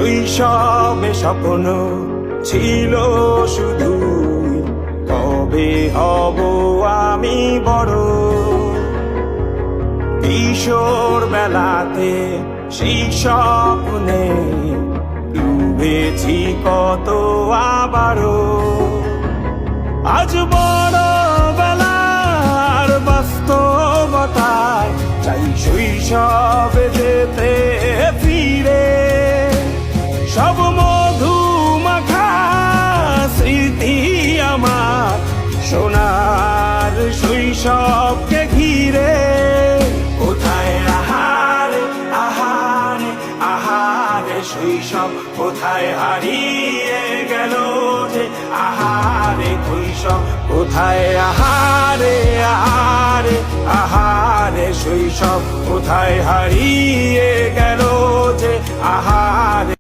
শৈশবে স্বপ্ন ছিল শুধু, কবে হব আমি বড়। কিশোর বেলাতে সেই স্বপ্নে ডুবেছি কত আবারও। আজ বড় বেলার বাস্তবতায় চাই শৈশবে যেতে ফিরে। সব মধুমাখা স্মৃতি আমার সোনার শৈশবকে ঘিরে। কোথায় আহারে আহারে আহারে শৈশব, কোথায় হারিয়ে গেল যে আহারে শৈশব। কোথায় আহারে আহারে আহারে শৈশব, কোথায় হারিয়ে গেল যে আহারে।